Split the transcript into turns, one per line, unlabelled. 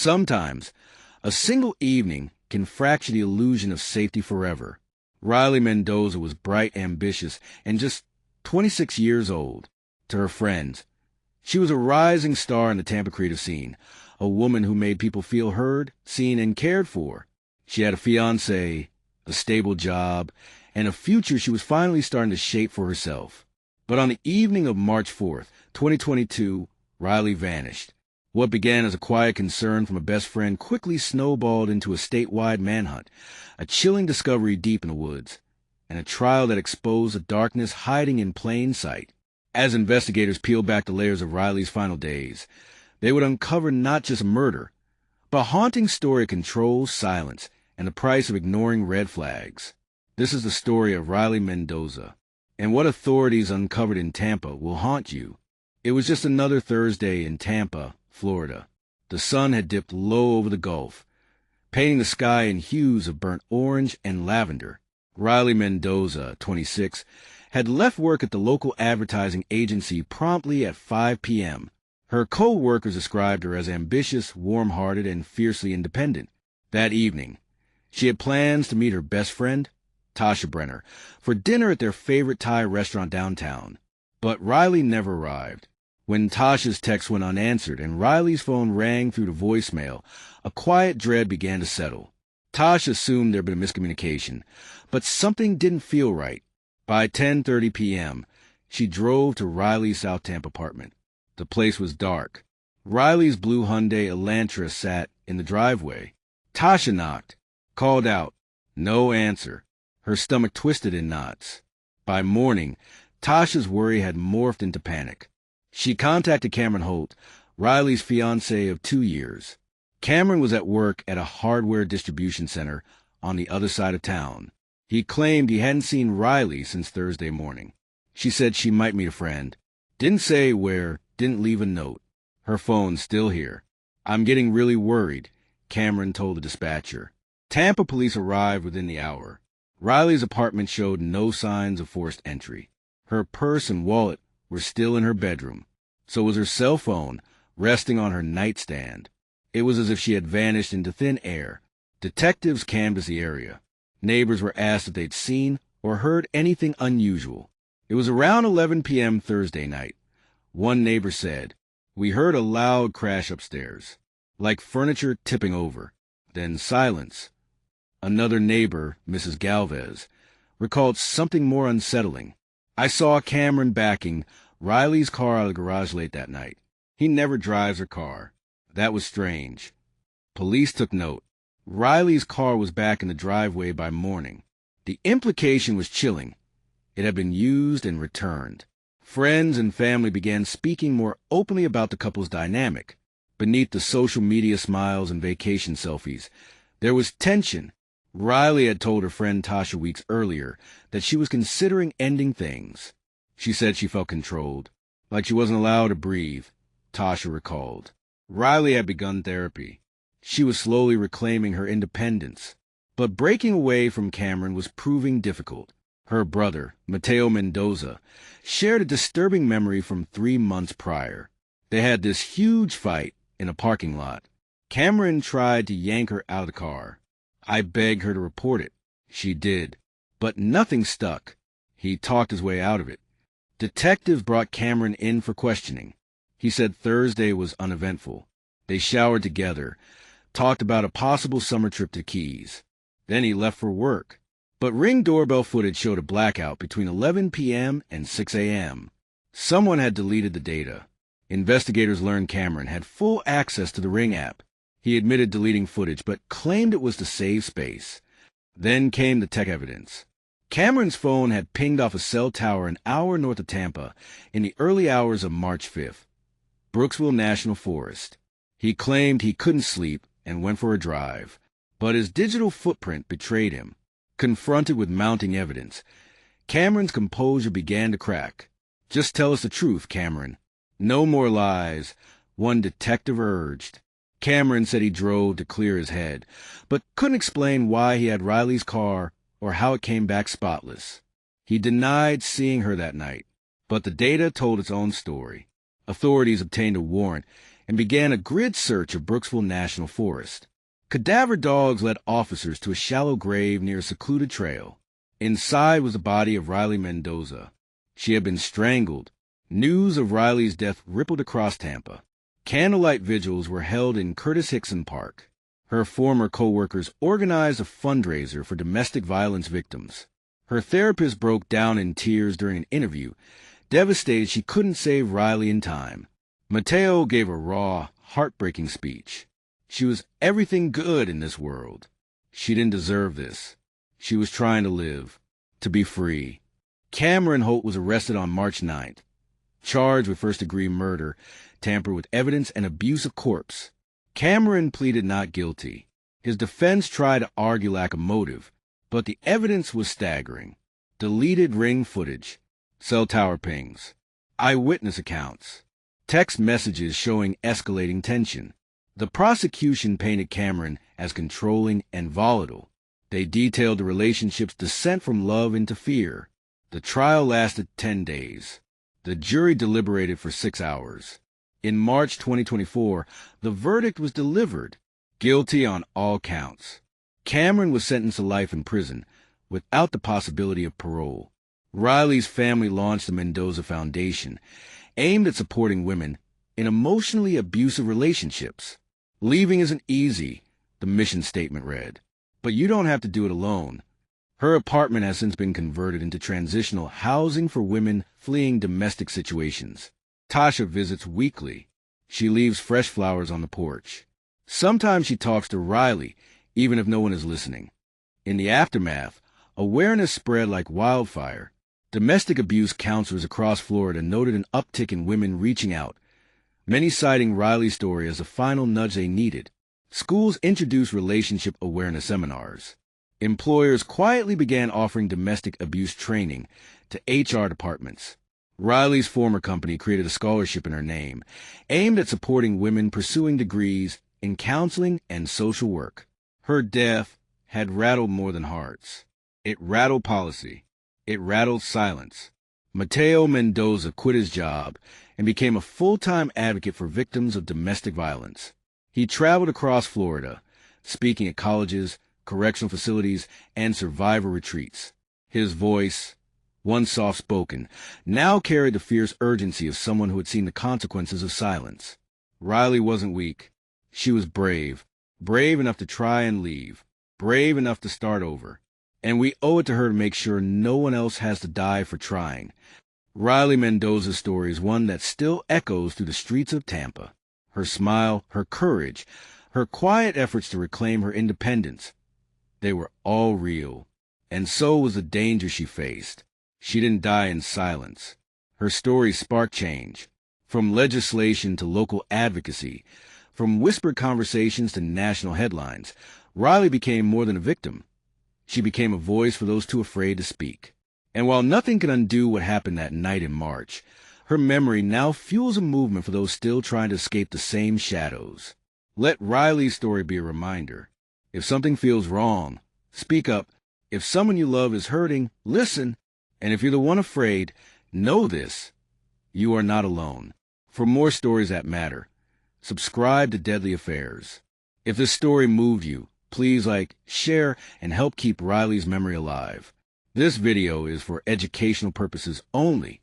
Sometimes, a single evening can fracture the illusion of safety forever. Riley Mendoza was bright, ambitious, and just 26 years old. To her friends, she was a rising star in the Tampa creative scene, a woman who made people feel heard, seen, and cared for. She had a fiancé, a stable job, and a future she was finally starting to shape for herself. But on the evening of March 4th, 2022, Riley vanished. What began as a quiet concern from a best friend quickly snowballed into a statewide manhunt, a chilling discovery deep in the woods, and a trial that exposed the darkness hiding in plain sight. As investigators peeled back the layers of Riley's final days, they would uncover not just murder, but a haunting story of control, silence, and the price of ignoring red flags. This is the story of Riley Mendoza, and what authorities uncovered in Tampa will haunt you. It was just another Thursday in Tampa, Florida. The sun had dipped low over the Gulf, painting the sky in hues of burnt orange and lavender. Riley Mendoza, 26, had left work at the local advertising agency promptly at 5 p.m. Her co-workers described her as ambitious, warm-hearted, and fiercely independent. That evening, she had plans to meet her best friend, Tasha Brenner, for dinner at their favorite Thai restaurant downtown. But Riley never arrived. When Tasha's text went unanswered and Riley's phone rang through the voicemail, a quiet dread began to settle. Tasha assumed there had been a miscommunication, but something didn't feel right. By 10:30 p.m., she drove to Riley's South Tampa apartment. The place was dark. Riley's blue Hyundai Elantra sat in the driveway. Tasha knocked, called out. No answer. Her stomach twisted in knots. By morning, Tasha's worry had morphed into panic. She contacted Cameron Holt, Riley's fiancé of 2 years. Cameron was at work at a hardware distribution center on the other side of town. He claimed he hadn't seen Riley since Thursday morning. She said she might meet a friend. Didn't say where, didn't leave a note. Her phone's still here. I'm getting really worried, Cameron told the dispatcher. Tampa police arrived within the hour. Riley's apartment showed no signs of forced entry. Her purse and wallet were still in her bedroom. So was her cell phone, resting on her nightstand. It was as if she had vanished into thin air. Detectives canvassed the area. Neighbors were asked if they'd seen or heard anything unusual. It was around 11 p.m. Thursday night. One neighbor said, "We heard a loud crash upstairs, like furniture tipping over." Then silence. Another neighbor, Mrs. Galvez, recalled something more unsettling. "I saw Cameron backing Riley's car out of the garage late that night. He never drives her car. That was strange." Police took note. Riley's car was back in the driveway by morning. The implication was chilling. It had been used and returned. Friends and family began speaking more openly about the couple's dynamic. Beneath the social media smiles and vacation selfies, there was tension. Riley had told her friend Tasha weeks earlier that she was considering ending things. She said she felt controlled, like she wasn't allowed to breathe, Tasha recalled. Riley had begun therapy. She was slowly reclaiming her independence. But breaking away from Cameron was proving difficult. Her brother, Mateo Mendoza, shared a disturbing memory from 3 months prior. They had this huge fight in a parking lot. Cameron tried to yank her out of the car. "I begged her to report it." She did. But nothing stuck. He talked his way out of it. Detectives brought Cameron in for questioning. He said Thursday was uneventful. They showered together, talked about a possible summer trip to Keys. Then he left for work. But Ring doorbell footage showed a blackout between 11 p.m. and 6 a.m. Someone had deleted the data. Investigators learned Cameron had full access to the Ring app. He admitted deleting footage, but claimed it was to save space. Then came the tech evidence. Cameron's phone had pinged off a cell tower an hour north of Tampa in the early hours of March 5th, Brooksville National Forest. He claimed he couldn't sleep and went for a drive, but his digital footprint betrayed him. Confronted with mounting evidence, Cameron's composure began to crack. "Just tell us the truth, Cameron. No more lies," one detective urged. Cameron said he drove to clear his head, but couldn't explain why he had Riley's car or how it came back spotless. He denied seeing her that night, but the data told its own story. Authorities obtained a warrant and began a grid search of Brooksville National Forest. Cadaver dogs led officers to a shallow grave near a secluded trail. Inside was the body of Riley Mendoza. She had been strangled. News of Riley's death rippled across Tampa. Candlelight vigils were held in Curtis Hickson Park. Her former co-workers organized a fundraiser for domestic violence victims. Her therapist broke down in tears during an interview, devastated she couldn't save Riley in time. Mateo gave a raw, heartbreaking speech. She was everything good in this world. She didn't deserve this. She was trying to live, to be free. Cameron Holt was arrested on March 9th, charged with first-degree murder, tamper with evidence, and abuse of corpse. Cameron pleaded not guilty. His defense tried to argue lack of motive, but the evidence was staggering. Deleted ring footage, cell tower pings, eyewitness accounts, text messages showing escalating tension. The prosecution painted Cameron as controlling and volatile. They detailed the relationship's descent from love into fear. The trial lasted 10 days. The jury deliberated for 6 hours. In March 2024, the verdict was delivered, guilty on all counts. Cameron was sentenced to life in prison, without the possibility of parole. Riley's family launched the Mendoza Foundation, aimed at supporting women in emotionally abusive relationships. Leaving isn't easy, the mission statement read, but you don't have to do it alone. Her apartment has since been converted into transitional housing for women fleeing domestic situations. Tasha visits weekly. She leaves fresh flowers on the porch. Sometimes she talks to Riley, even if no one is listening. In the aftermath, awareness spread like wildfire. Domestic abuse counselors across Florida noted an uptick in women reaching out, many citing Riley's story as the final nudge they needed. Schools introduced relationship awareness seminars. Employers quietly began offering domestic abuse training to HR departments. Riley's former company created a scholarship in her name, aimed at supporting women pursuing degrees in counseling and social work. Her death had rattled more than hearts. It rattled policy. It rattled silence. Mateo Mendoza quit his job and became a full-time advocate for victims of domestic violence. He traveled across Florida, speaking at colleges, correctional facilities, and survivor retreats. His voice, once soft-spoken, now carried the fierce urgency of someone who had seen the consequences of silence. Riley wasn't weak. She was brave. Brave enough to try and leave. Brave enough to start over. And we owe it to her to make sure no one else has to die for trying. Riley Mendoza's story is one that still echoes through the streets of Tampa. Her smile, her courage, her quiet efforts to reclaim her independence, they were all real. And so was the danger she faced. She didn't die in silence. Her story sparked change. From legislation to local advocacy, from whispered conversations to national headlines, Riley became more than a victim. She became a voice for those too afraid to speak. And while nothing can undo what happened that night in March, her memory now fuels a movement for those still trying to escape the same shadows. Let Riley's story be a reminder. If something feels wrong, speak up. If someone you love is hurting, listen. And if you're the one afraid, know this: you are not alone. For more stories that matter, subscribe to Deadly Affairs. If this story moved you, please like, share, and help keep Riley's memory alive. This video is for educational purposes only.